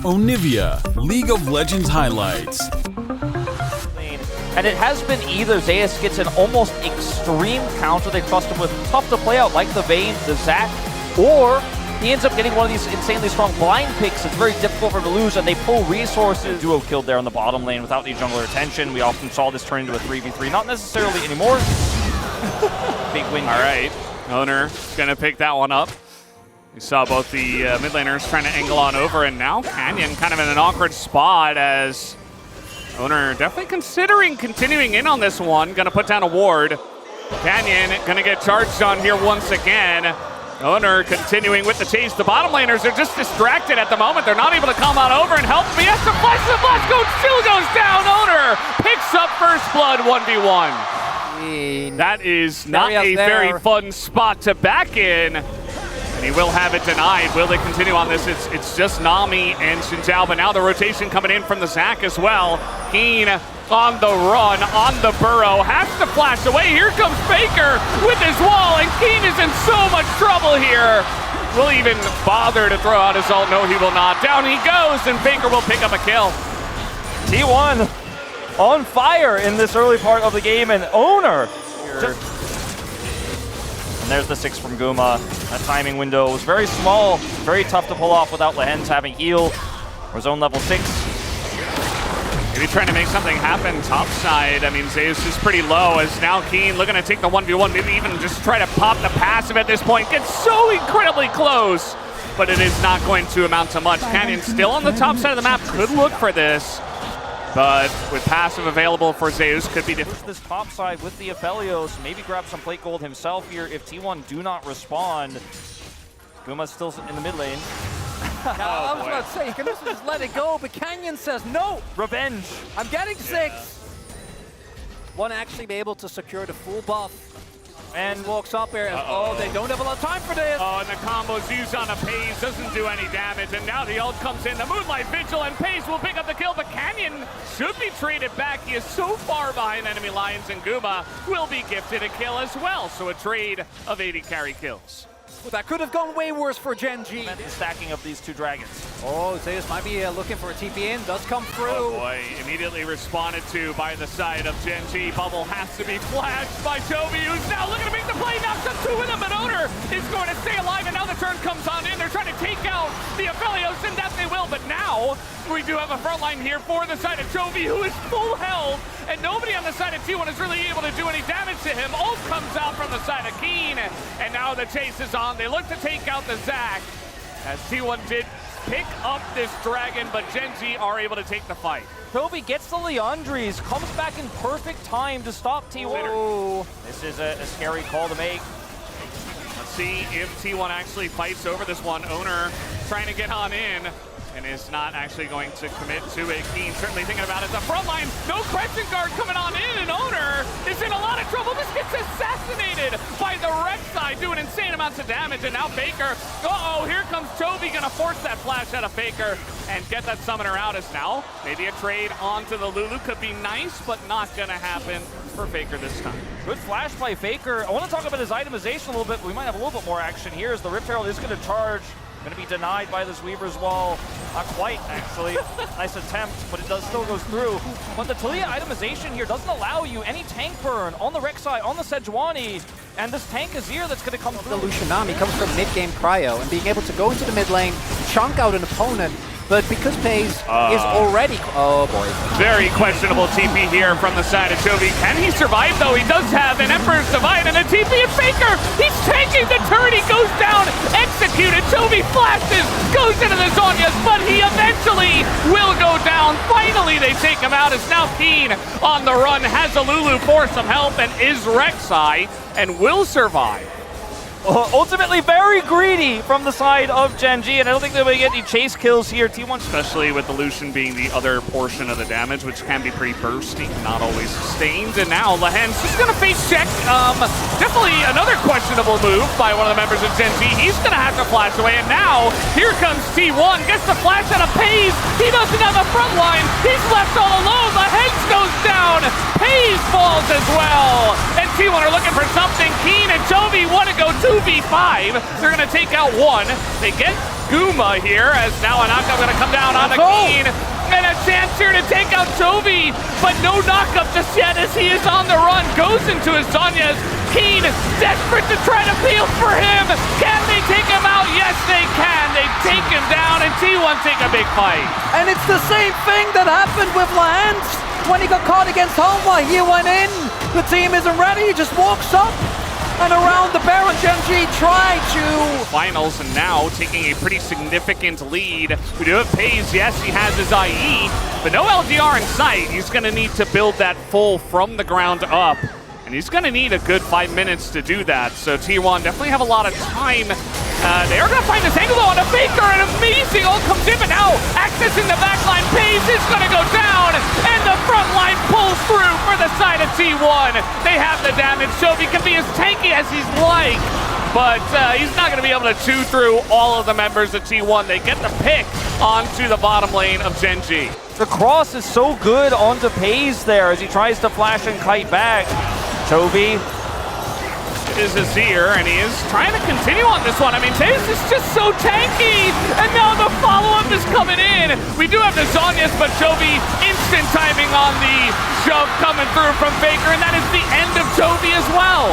Onivia, League of Legends highlights. And it has been either Zeus gets an almost extreme counter they trust him with, tough to play out, like the Vayne, the Zac, or he ends up getting one of these insanely strong blind picks. It's very difficult for him to lose, and they pull resources. Duo killed there on the bottom lane without any jungler attention. We often saw this turn into a 3v3, not necessarily anymore. Big win. All right, Owner gonna pick that one up. We saw both the mid laners trying to angle on over, and now Canyon kind of in an awkward spot as Owner definitely considering continuing in on this one. Gonna put down a ward. Canyon gonna get charged on here once again. Owner continuing with the chase. The bottom laners are just distracted at the moment. They're not able to come on over and help him. He has to flash the blast. Still goes down. Owner picks up first blood 1v1. That is not a very fun spot to back in. And he will have it denied. Will they continue on this? It's just Nami and Xin, but now the rotation coming in from the Zac as well. Keen on the run, on the burrow, has to flash away. Here comes Faker with his wall, and Keen is in so much trouble here. Will he even bother to throw out his ult? No, he will not. Down he goes, and Faker will pick up a kill. T1 on fire in this early part of the game, and Owner. And there's the 6 from Guma. That timing window was very small, very tough to pull off without Lehens having heal or zone level 6. Maybe trying to make something happen top side. I mean, Zeus is pretty low as now Keen looking to take the 1v1, maybe even just try to pop the passive at this point. Gets so incredibly close, but it is not going to amount to much. Canyon still on the top side of the map, could look for this, but with passive available for Zeus, could be different. This top side with the Aphelios, maybe grab some plate gold himself here if T1 do not respond. Guma's still in the mid lane. I was about to say, you can also just let it go, but Canyon says, no! Revenge! I'm getting 6! One actually be able to secure the full buff. And walks up here, and oh, they don't have a lot of time for this! Oh, and the combo's used on a Paze, doesn't do any damage, and now the ult comes in, the Moonlight Vigil, and Paze will pick up the kill, but Canyon should be traded back. He is so far behind enemy lines, and Guma will be gifted a kill as well, so a trade of 80 carry kills. Well, that could have gone way worse for Gen.G. The stacking of these two dragons. Oh, Zeus might be looking for a TP in, does come through. Oh boy, immediately responded to by the side of Gen.G. Bubble has to be flashed by Toby, who's now looking to make the play, knocks up 2 with him, but Owner is going to stay alive, and now the turn comes on in. They're trying to take out the Aphelios, and that they will, but now we do have a front line here for the side of Toby, who is full health, and nobody on the side of T1 is really able to do any damage to him. Ult comes out from the side of Keen, and now the chase is on. They look to take out the Zac, as T1 did pick up this dragon, but Gen.G are able to take the fight. Toby gets the Leandries, comes back in perfect time to stop T1. Oh. This is a scary call to make. Let's see if T1 actually fights over this one. Owner trying to get on in, and is not actually going to commit to it. Keen certainly thinking about it. The front line, no Crescent Guard coming on in, and Owner is in a lot of trouble. This gets assassinated by the Rek'Sai, doing insane amounts of damage, and now Faker, uh-oh, here comes Toby, gonna force that flash out of Faker and get that summoner out. As now, maybe a trade onto the Lulu could be nice, but not gonna happen for Faker this time. Good flash by Faker. I want to talk about his itemization a little bit, but we might have a little bit more action here as the Rift Herald is gonna charge. Going to be denied by this Weaver's Wall. Not quite, actually. Nice attempt, but it still goes through. But the Talia itemization here doesn't allow you any tank burn on the Rek'Sai, on the Sejuani, and this tank Azir that's going to come through. The Lucianami comes from mid-game cryo, and being able to go into the mid lane, chunk out an opponent, but because Paze is already... Oh boy. Very questionable TP here from the side of Toby. Can he survive though? He does have an Emperor's Divide and a TP and Faker! He's tanking the turn, he goes down, executed, Toby flashes, goes into the Zhonya's, but he eventually will go down. Finally they take him out. It's now Keen on the run, has a Lulu for some help, and is Rek'Sai, and will survive. Ultimately very greedy from the side of Gen.G, and I don't think they're going to get any chase kills here. T1, especially with the Lucian being the other portion of the damage, which can be pretty bursty, not always sustained. And now Lehens just going to face check. Definitely another questionable move by one of the members of Gen.G. He's going to have to flash away, and now here comes T1, gets the flash out of Paze. He doesn't have a front line. He's left all alone. Lehens goes down. Paze falls as well. And T1 are looking for something. Keen and Toby want to go 2v5. They're going to take out one. They get Guma here, as now a knockup going to come down on Keen. And a chance here to take out Chovy, but no knockup just yet as he is on the run. Goes into his Zhonya's. Keen desperate to try to peel for him. Can they take him out? Yes, they can. They take him down, and T1 take a big fight. And it's the same thing that happened with Lance when he got caught against Homa. He went in, the team isn't ready, he just walks up and around the Baron. Gen.G tried to... Finals, and now taking a pretty significant lead. We do have Pays, yes, he has his IE, but no LGR in sight. He's going to need to build that full from the ground up. And he's going to need a good 5 minutes to do that. So T1 definitely have a lot of time. They are going to find this angle on a Faker, and amazing all comes in, but now accessing the backline, Pays is going to go down, and the front line pulls through for the side of T1. They have the damage. Chovy can be as tanky as he's like, but he's not going to be able to chew through all of the members of T1. They get the pick onto the bottom lane of Gen.G. The cross is so good onto Pays there as he tries to flash and kite back. Chovy is Azir, and he is trying to continue on this one. I mean, Pays is just so tanky, and now the follow-up is coming in. We do have the Zhonya's, but Chovy instant timing on the shove coming through from Faker, and that is the end of Chovy as well.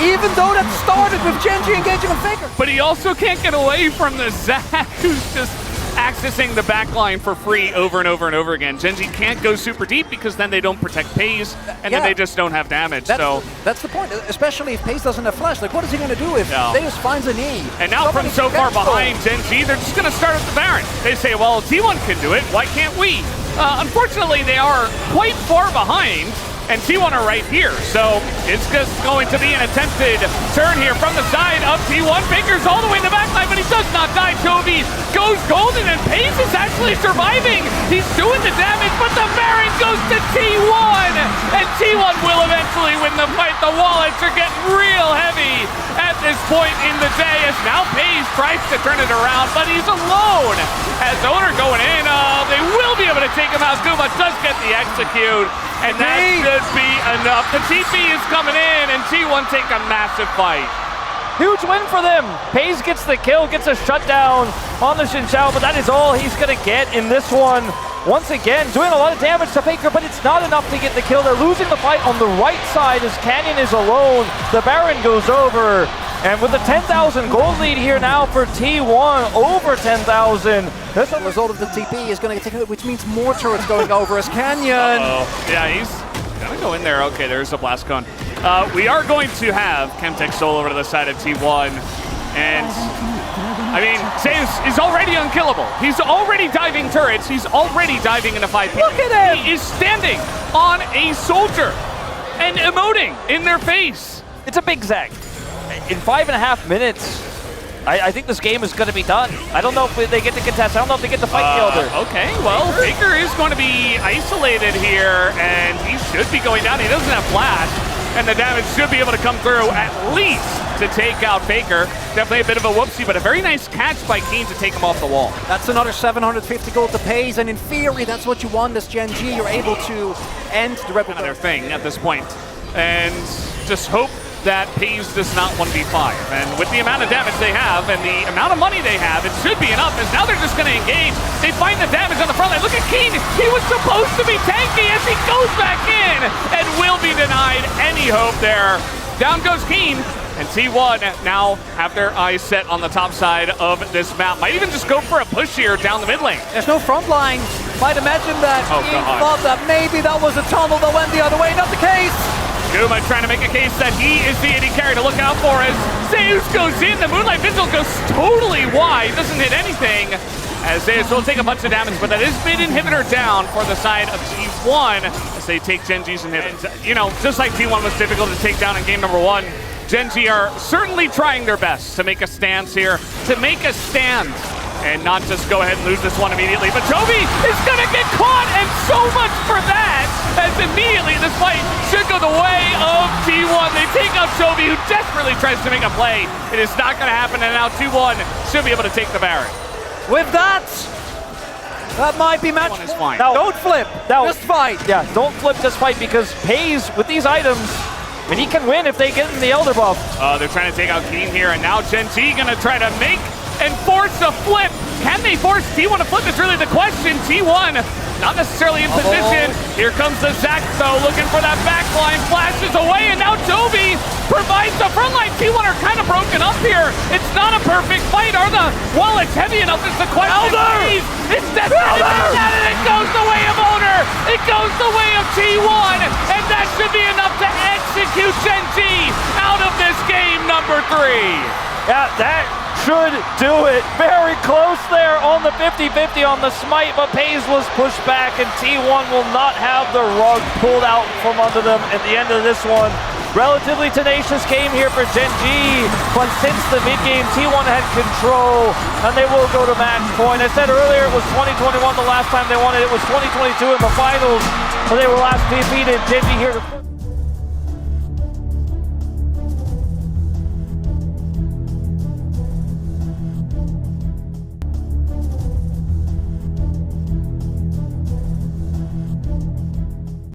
Even though that started with Gen.G engaging on Faker. But he also can't get away from the Zac, who's just accessing the backline for free over and over and over again. Gen.G can't go super deep because then they don't protect Pays, and then they just don't have damage. That's the point, especially if Pays doesn't have flash. Like, what is he going to do if Deus finds a knee? And now from so far behind Gen.G, they're just going to start with the Baron. They say, well, T1 can do it, why can't we? Unfortunately, they are quite far behind, and T1 are right here. So it's just going to be an attempted turn here from the side of T1. Faker's all the way in the backline, but he does not die. Chovy goes golden, and Pays is actually surviving. He's doing the damage, but the Baron goes to T1, and T1 will eventually win the fight. The wallets are getting real heavy at this point in the day, as now Pays tries to turn it around, but he's alone. As Owner going in, they will be able to take him out. Guma does get the execute, and that should be enough. The TP is coming in, and T1 take a massive fight. Huge win for them. Pays gets the kill, gets a shutdown on the Xin Zhao, but that is all he's going to get in this one. Once again, doing a lot of damage to Faker, but it's not enough to get the kill. They're losing the fight on the right side as Canyon is alone. The Baron goes over, and with a 10,000 gold lead here now for T1, over 10,000. The result of the TP is going to take it, which means more turrets going over as Canyon. Yeah, he's going to go in there. Okay, there's a blast cone. We are going to have Chemtech Soul over to the side of T1, and I mean, Zeus is already unkillable. He's already diving turrets. He's already diving into 5 people. Look at him! He is standing on a soldier and emoting in their face. It's a big Zac. In 5.5 minutes, I think this game is going to be done. I don't know if they get to contest. I don't know if they get to fight the Elder. Okay, well, Faker is going to be isolated here, and he should be going down. He doesn't have flash, and the damage should be able to come through at least to take out Faker. Definitely a bit of a whoopsie, but a very nice catch by Keen to take him off the wall. That's another 750 gold to Pays, and in theory, that's what you want as Gen.G. You're able to end the Rebel Another thing at this point, and just hope that Pays does not 1v5. And with the amount of damage they have and the amount of money they have, it should be enough, as now they're just going to engage. They find the damage on the front line. Look at Keen. He was supposed to be tanky as he goes back in and will be denied any hope there. Down goes Keen. And T1 now have their eyes set on the top side of this map. Might even just go for a push here down the mid lane. There's no front line. Might imagine that he thought that maybe that was a tunnel that went the other way. Not the case. Guma trying to make a case that he is the AD carry to look out for as Zeus goes in. The Moonlight Vigil goes totally wide. Doesn't hit anything. As Zeus will take a bunch of damage, but that is mid inhibitor down for the side of T1 as they take Gen.G's inhibitor. And, you know, just like T1 was difficult to take down in game number 1, Gen.G are certainly trying their best to make a stance here, to make a stand, and not just go ahead and lose this one immediately. But Chovy is going to get caught, and so much for that, as immediately this fight should go the way of T1. They take out Chovy, who desperately tries to make a play. It is not going to happen, and now T1 should be able to take the Baron. With that might be match. Is fine. Now, don't flip, just fight. Yeah, don't flip, just fight, because Pays, with these items, I mean, he can win if they get him the Elder buff. They're trying to take out Keen here, and now Gen.G going to try to make and force a flip. Can they force T1 to flip is really the question. T1 not necessarily in position. Here comes the Zac though, looking for that backline, flashes away, and now Toby provides the front line. T1 are kind of broken up here. It's not a perfect fight. Are the wallets heavy enough is the question. It's definitely and it goes the way of Owner. It goes the way of T1, and that should be enough to execute Gen.G out of this game number 3. Yeah, that should do it. Very close there on the 50-50 on the smite, but Pays was pushed back, and T1 will not have the rug pulled out from under them at the end of this one. Relatively tenacious game here for Gen.G, but since the mid-game, T1 had control, and they will go to match point. I said earlier it was 2021 the last time they won it. It was 2022 in the finals, but they were last defeated. Gen.G here to...